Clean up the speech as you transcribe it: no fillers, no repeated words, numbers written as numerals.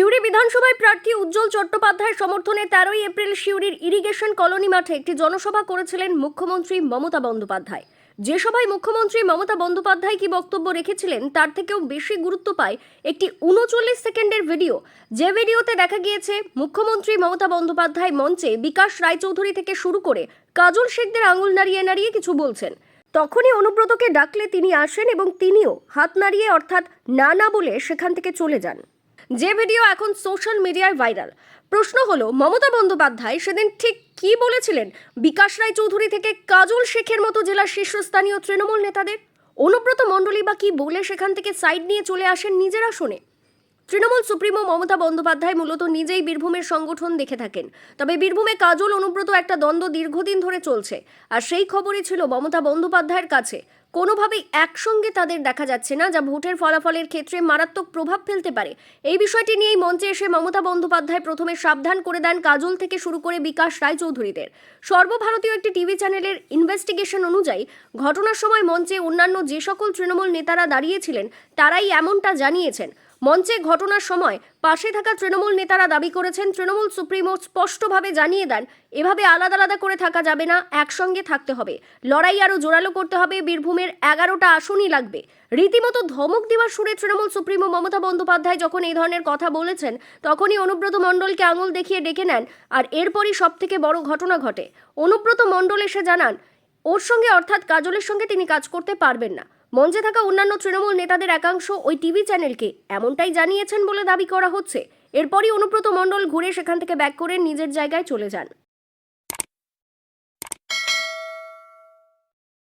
সিউড়ি বিধানসভায় প্রার্থী উজ্জ্বল চট্টোপাধ্যায়ের সমর্থনে 13ই এপ্রিল সিউড়ির ইরিগেশন কলোনি মাঠে একটি জনসভা করেছিলেন মুখ্যমন্ত্রী মমতা বন্দ্যোপাধ্যায়। যে সভায় মুখ্যমন্ত্রী মমতা বন্দ্যোপাধ্যায় কি বক্তব্য রেখেছিলেন তার থেকেও বেশি গুরুত্ব পায় একটি 39 সেকেন্ডের ভিডিও, যে ভিডিওতে দেখা গিয়েছে মুখ্যমন্ত্রী মমতা বন্দ্যোপাধ্যায় মঞ্চে বিকাশ রায়চৌধুরী থেকে শুরু করে কাজল শেখদের আঙুল নাড়িয়ে নাড়িয়ে কিছু বলছেন। তখনই অনুব্রতকে ডাকলে তিনি আসেন এবং তিনিও হাত নাড়িয়ে অর্থাৎ না না বলে সেখান থেকে চলে যান। যে ভিডিও এখন সোশ্যাল মিডিয়ায় ভাইরাল। প্রশ্ন হলো, মমতা বন্দ্যোপাধ্যায় সেদিন ঠিক কি বলেছিলেন বিকাশ রায়চৌধুরী থেকে কাজল শেখের মতো জেলার শীর্ষস্থানীয় তৃণমূল নেতাদের? অনুব্রত মণ্ডলী বা কি বলে সেখান থেকে সাইড নিয়ে চলে আসেন নিজের আসনে? তৃণমূল সুপ্রিমো মমতা বন্দ্যোপাধ্যায় মূলত নিজেই বীরভূমের সংগঠন দেখে থাকেন, তবে বীরভূমে কাজল অনুব্রত একটা দ্বন্দ্ব দীর্ঘদিন ধরে চলছে, আর সেই খবরই ছিল মমতা বন্দ্যোপাধ্যায়ের কাছে। কোনোভাবেই একসঙ্গে তাদের দেখা যাচ্ছে না, যা ভোটের ফলাফলের ক্ষেত্রে মারাত্মক প্রভাব ফেলতে পারে। এই বিষয়টি নিয়েই মঞ্চে এসে মমতা বন্দ্যোপাধ্যায় প্রথমে সাবধান করে দেন কাজল থেকে শুরু করে বিকাশ রায়চৌধুরীদের। সর্বভারতীয় একটি টিভি চ্যানেলের ইনভেস্টিগেশন অনুযায়ী ঘটনার সময় মঞ্চে অন্যান্য যে সকল তৃণমূল নেতারা দাঁড়িয়েছিলেন তারাই এমনটা জানিয়েছেন। মঞ্চে ঘটনার সময় পাশে থাকা তৃণমূল নেতারা দাবি করেছেন, তৃণমূল সুপ্রিমো স্পষ্টভাবে জানিয়ে দেন এভাবে আলাদা আলাদা করে থাকা যাবে না, একসঙ্গে থাকতে হবে, লড়াই আরও জোরালো করতে হবে, বীরভূমের 11টা আসনই লাগবে। রীতিমতো ধমক দেওয়ার সুরে তৃণমূল সুপ্রিমো মমতা বন্দ্যোপাধ্যায় যখন এই ধরনের কথা বলেছেন তখনই অনুব্রত মণ্ডলকে আঙুল দেখিয়ে ডেকে নেন, আর এরপরই সবথেকে বড় ঘটনা ঘটে। অনুব্রত মণ্ডল এসে জানান ওর সঙ্গে অর্থাৎ কাজলের সঙ্গে তিনি কাজ করতে পারবেন না। মঞ্চে থাকা অন্যান্য তৃণমূল নেতাদের একাংশ ওই টিভি চ্যানেলকে এমনটাই জানিয়েছেন বলে দাবি করা হচ্ছে। এরপরই অনুব্রত মণ্ডল ঘুরে সেখান থেকে ব্যাক করে নিজের জায়গায় চলে যান।